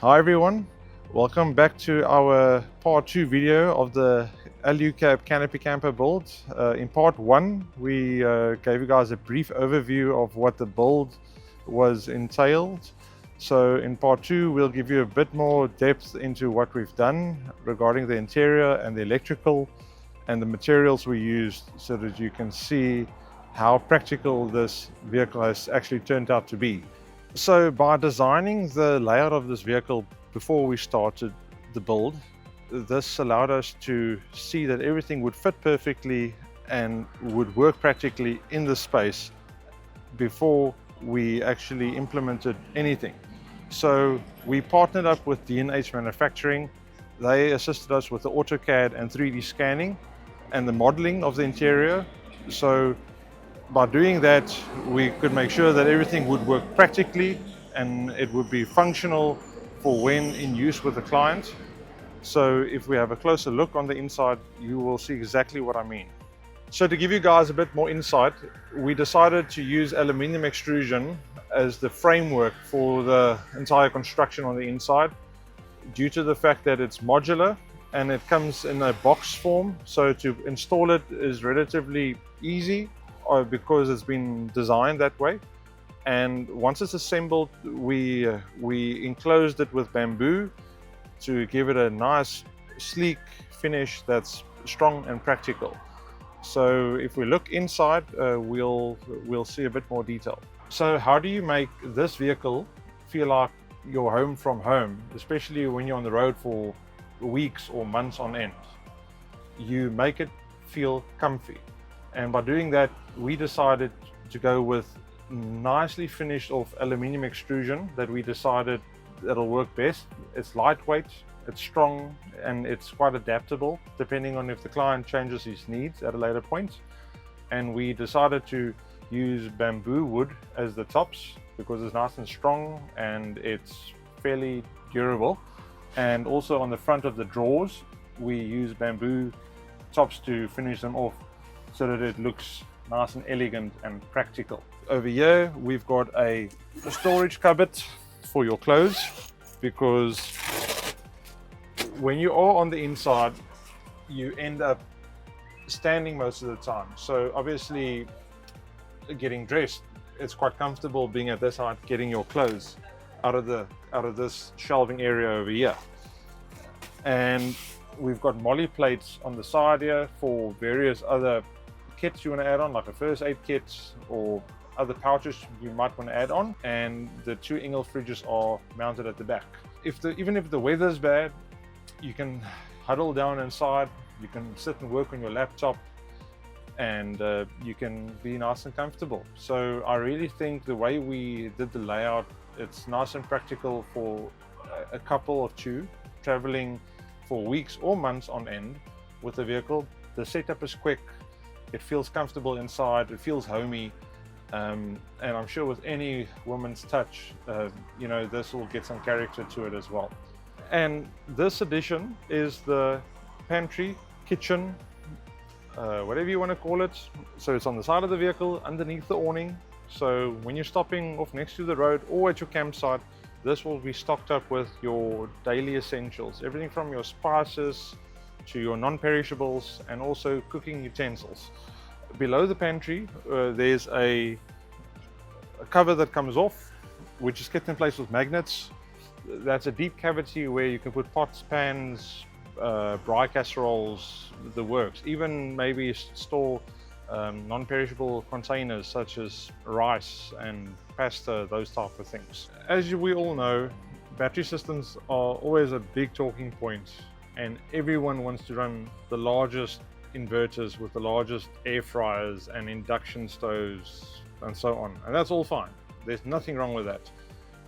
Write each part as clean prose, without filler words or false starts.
Hi everyone, welcome back to our part 2 video of the Alu-Cab Canopy Camper build. In part 1 we gave you guys a brief overview of what the build was entailed. So in part 2 we'll give you a bit more depth into what we've done regarding the interior and the electrical and the materials we used, so that you can see how practical this vehicle has actually turned out to be. So by designing the layout of this vehicle before we started the build, this allowed us to see that everything would fit perfectly and would work practically in the space before we actually implemented anything. So we partnered up with D&H Manufacturing. They assisted us with the AutoCAD and 3D scanning and the modeling of the interior. So by doing that, we could make sure that everything would work practically and it would be functional for when in use with the client. So if we have a closer look on the inside, you will see exactly what I mean. So to give you guys a bit more insight, we decided to use aluminum extrusion as the framework for the entire construction on the inside, due to the fact that it's modular and it comes in a box form. So to install it is relatively easy because it's been designed that way. And once it's assembled, we enclosed it with bamboo to give it a nice sleek finish that's strong and practical. So if we look inside, we'll see a bit more detail. So how do you make this vehicle feel like your home from home, especially when you're on the road for weeks or months on end? You make it feel comfy. And by doing that, we decided to go with nicely finished off aluminum extrusion that we decided that'll work best. It's lightweight, it's strong, and it's quite adaptable depending on if the client changes his needs at a later point. And we decided to use bamboo wood as the tops because it's nice and strong and it's fairly durable. And also on the front of the drawers, we use bamboo tops to finish them off, so that it looks nice and elegant and practical. Over here we've got a storage cupboard for your clothes, because when you are on the inside you end up standing most of the time. So obviously getting dressed, it's quite comfortable being at this height, getting your clothes out of this shelving area over here. And we've got molly plates on the side here for various other kits you want to add on, like a first aid kit or other pouches you might want to add on. And the 2 Engel fridges are mounted at the back. Even if the weather's bad, you can huddle down inside, you can sit and work on your laptop, and you can be nice and comfortable. So I really think the way we did the layout, it's nice and practical for a couple or two traveling for weeks or months on end with the vehicle. The setup is quick, it feels comfortable inside, it feels homey, and I'm sure with any woman's touch, this will get some character to it as well. And this addition is the pantry, kitchen, whatever you want to call it. So it's on the side of the vehicle, underneath the awning. So when you're stopping off next to the road or at your campsite, this will be stocked up with your daily essentials, everything from your spices to your non-perishables and also cooking utensils. Below the pantry, there's a cover that comes off, which is kept in place with magnets. That's a deep cavity where you can put pots, pans, braai casseroles, the works. Even maybe store non-perishable containers such as rice and pasta, those type of things. As we all know, battery systems are always a big talking point, and everyone wants to run the largest inverters with the largest air fryers and induction stoves and so on, and that's all fine. There's nothing wrong with that.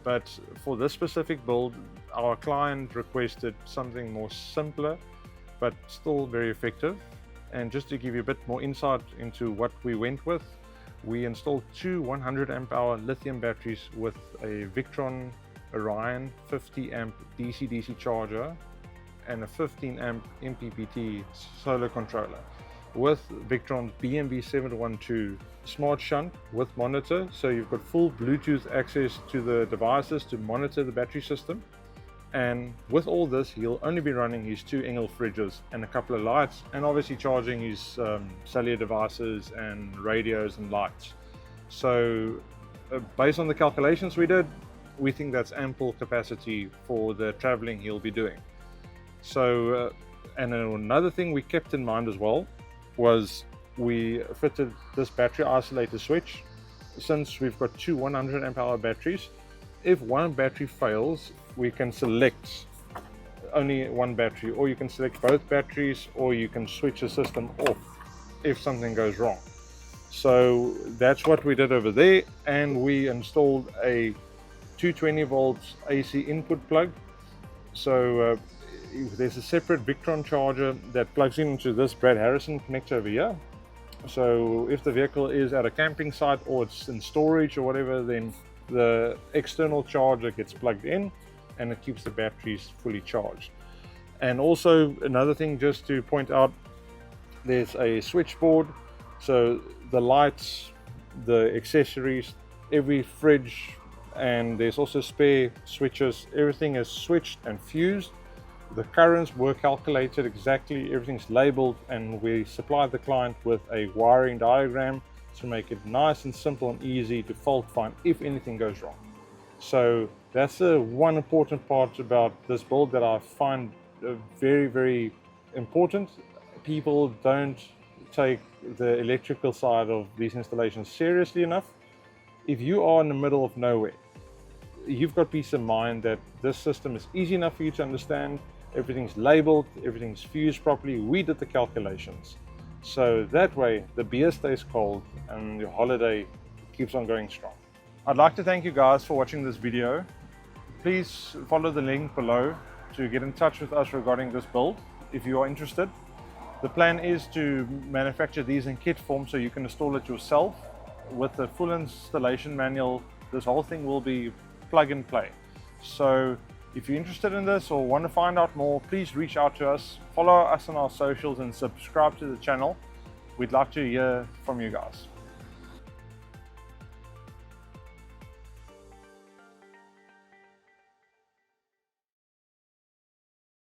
But for this specific build, our client requested something more simpler but still very effective. And just to give you a bit more insight into what we went with, we installed 2 100 amp hour lithium batteries with a Victron Orion 50 amp DC-DC charger and a 15 amp MPPT solar controller with Victron's BMB712 smart shunt with monitor. So you've got full Bluetooth access to the devices to monitor the battery system. And with all this, he'll only be running his 2 Engel fridges and a couple of lights, and obviously charging his cellular devices and radios and lights. So based on the calculations we did, we think that's ample capacity for the traveling he'll be doing. So and another thing we kept in mind as well was we fitted this battery isolator switch. Since we've got 2 100 amp hour batteries, if one battery fails, we can select only one battery, or you can select both batteries, or you can switch the system off if something goes wrong. So that's what we did over there, and we installed a 220 volts AC input plug. So there's a separate Victron charger that plugs into this Brad Harrison connector over here. So if the vehicle is at a camping site or it's in storage or whatever, then the external charger gets plugged in and it keeps the batteries fully charged. And also another thing just to point out, there's a switchboard, so the lights, the accessories, every fridge, and there's also spare switches, everything is switched and fused. The currents were calculated exactly, everything's labeled, and we supplied the client with a wiring diagram to make it nice and simple and easy to fault find if anything goes wrong. So that's one important part about this build that I find very, very important. People don't take the electrical side of these installations seriously enough. If you are in the middle of nowhere, you've got peace of mind that this system is easy enough for you to understand. Everything's labeled, everything's fused properly. We did the calculations. So that way the beer stays cold and your holiday keeps on going strong. I'd like to thank you guys for watching this video. Please follow the link below to get in touch with us regarding this build if you are interested. The plan is to manufacture these in kit form so you can install it yourself with the full installation manual. This whole thing will be plug and play. So if you're interested in this or want to find out more, please reach out to us, follow us on our socials and subscribe to the channel. We'd like to hear from you guys.